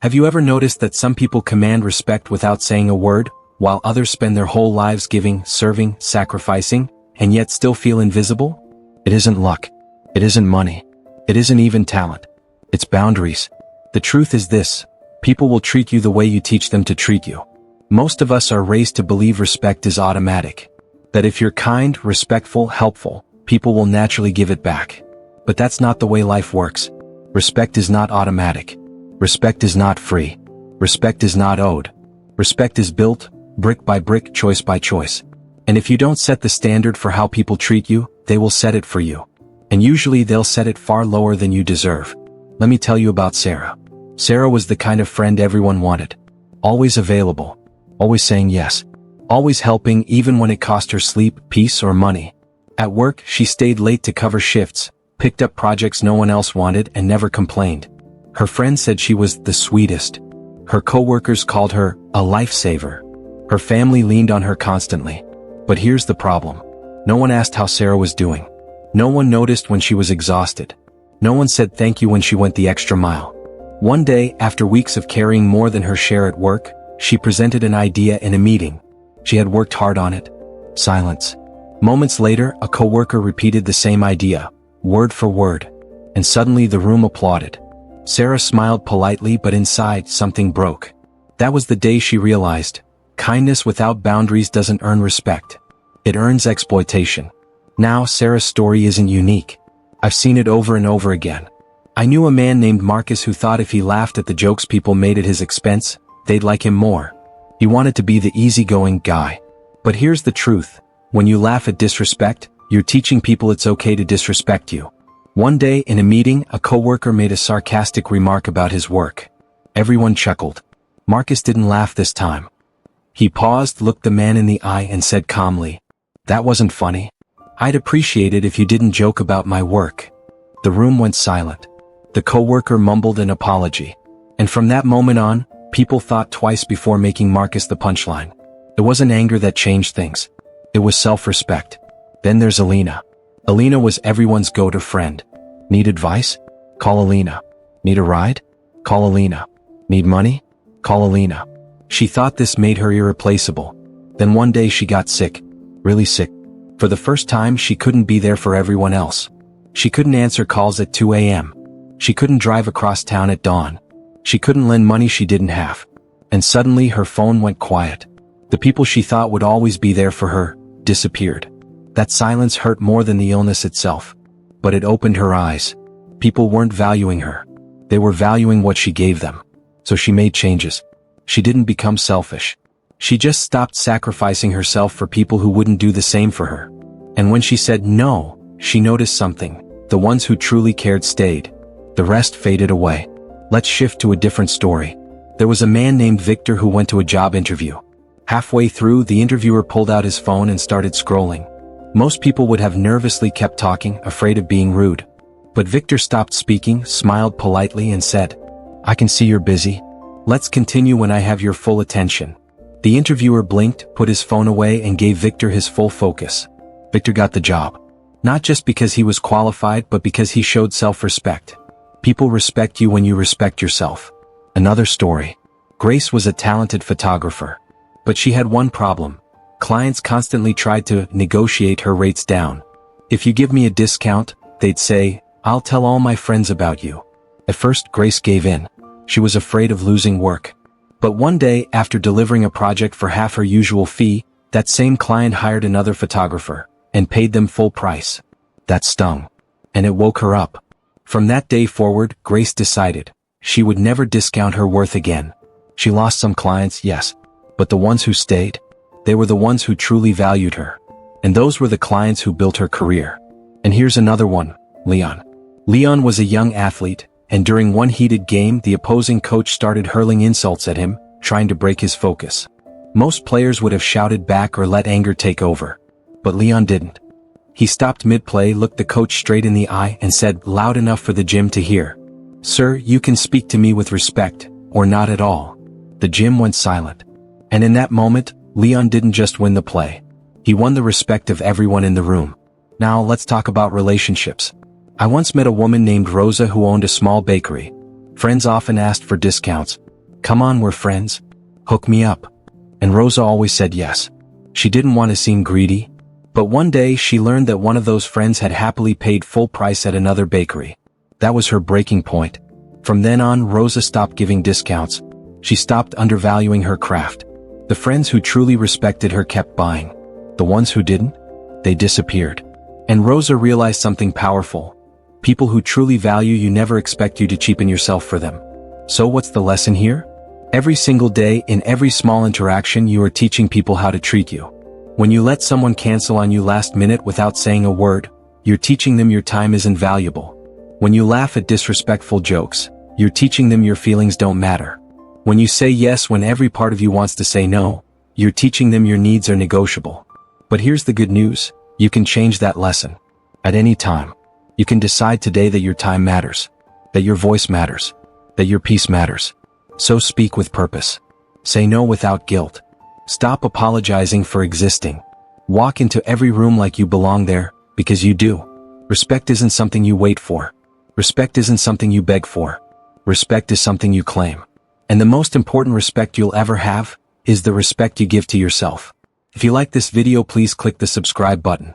Have you ever noticed that some people command respect without saying a word, while others spend their whole lives giving, serving, sacrificing, and yet still feel invisible? It isn't luck. It isn't money. It isn't even talent. It's boundaries. The truth is this: people will treat you the way you teach them to treat you. Most of us are raised to believe respect is automatic. That if you're kind, respectful, helpful, people will naturally give it back. But that's not the way life works. Respect is not automatic. Respect is not free. Respect is not owed. Respect is built, brick by brick, choice by choice. And if you don't set the standard for how people treat you, they will set it for you. And usually they'll set it far lower than you deserve. Let me tell you about Sarah. Sarah was the kind of friend everyone wanted. Always available. Always saying yes. Always helping even when it cost her sleep, peace, or money. At work, she stayed late to cover shifts, picked up projects no one else wanted, and never complained. Her friends said she was the sweetest. Her coworkers called her a lifesaver. Her family leaned on her constantly. But here's the problem. No one asked how Sarah was doing. No one noticed when she was exhausted. No one said thank you when she went the extra mile. One day, after weeks of carrying more than her share at work, she presented an idea in a meeting. She had worked hard on it. Silence. Moments later, a coworker repeated the same idea, word for word. And suddenly the room applauded. Sarah smiled politely, but inside, something broke. That was the day she realized, kindness without boundaries doesn't earn respect. It earns exploitation. Now, Sarah's story isn't unique. I've seen it over and over again. I knew a man named Marcus who thought if he laughed at the jokes people made at his expense, they'd like him more. He wanted to be the easygoing guy. But here's the truth. When you laugh at disrespect, you're teaching people it's okay to disrespect you. One day, in a meeting, a coworker made a sarcastic remark about his work. Everyone chuckled. Marcus didn't laugh this time. He paused, looked the man in the eye, and said calmly, "That wasn't funny. I'd appreciate it if you didn't joke about my work." The room went silent. The coworker mumbled an apology. And from that moment on, people thought twice before making Marcus the punchline. It wasn't anger that changed things. It was self-respect. Then there's Alina. Alina was everyone's go-to friend. Need advice? Call Alina. Need a ride? Call Alina. Need money? Call Alina. She thought this made her irreplaceable. Then one day she got sick. Really sick. For the first time, she couldn't be there for everyone else. She couldn't answer calls at 2 a.m. She couldn't drive across town at dawn. She couldn't lend money she didn't have. And suddenly her phone went quiet. The people she thought would always be there for her disappeared. That silence hurt more than the illness itself. But it opened her eyes. People weren't valuing her. They were valuing what she gave them. So she made changes. She didn't become selfish. She just stopped sacrificing herself for people who wouldn't do the same for her. And when she said no, she noticed something. The ones who truly cared stayed. The rest faded away. Let's shift to a different story. There was a man named Victor who went to a job interview. Halfway through, the interviewer pulled out his phone and started scrolling. Most people would have nervously kept talking, afraid of being rude. But Victor stopped speaking, smiled politely, and said, "I can see you're busy. Let's continue when I have your full attention." The interviewer blinked, put his phone away, and gave Victor his full focus. Victor got the job. Not just because he was qualified, but because he showed self-respect. People respect you when you respect yourself. Another story. Grace was a talented photographer. But she had one problem. Clients constantly tried to negotiate her rates down. "If you give me a discount," they'd say, "I'll tell all my friends about you." At first, Grace gave in. She was afraid of losing work. But one day, after delivering a project for half her usual fee, that same client hired another photographer and paid them full price. That stung. And it woke her up. From that day forward, Grace decided she would never discount her worth again. She lost some clients, yes. But the ones who stayed, they were the ones who truly valued her. And those were the clients who built her career. And here's another one, Leon. Leon was a young athlete, and during one heated game, the opposing coach started hurling insults at him, trying to break his focus. Most players would have shouted back or let anger take over. But Leon didn't. He stopped mid-play, looked the coach straight in the eye, and said, loud enough for the gym to hear, "Sir, you can speak to me with respect, or not at all." The gym went silent. And in that moment, Leon didn't just win the play. He won the respect of everyone in the room. Now let's talk about relationships. I once met a woman named Rosa who owned a small bakery. Friends often asked for discounts, Come on, we're friends. Hook me up. And Rosa always said yes. She didn't want to seem greedy. But one day she learned that one of those friends had happily paid full price at another bakery. That was her breaking point. From then on, Rosa stopped giving discounts. She stopped undervaluing her craft. The friends who truly respected her kept buying. The ones who didn't? They disappeared. And Rosa realized something powerful. People who truly value you never expect you to cheapen yourself for them. So what's the lesson here? Every single day, in every small interaction, you are teaching people how to treat you. When you let someone cancel on you last minute without saying a word, you're teaching them your time is invaluable. When you laugh at disrespectful jokes, you're teaching them your feelings don't matter. When you say yes when every part of you wants to say no, you're teaching them your needs are negotiable. But here's the good news, you can change that lesson. At any time. You can decide today that your time matters, that your voice matters, that your peace matters. So speak with purpose. Say no without guilt. Stop apologizing for existing. Walk into every room like you belong there, because you do. Respect isn't something you wait for. Respect isn't something you beg for. Respect is something you claim. And the most important respect you'll ever have is the respect you give to yourself. If you like this video, please click the subscribe button.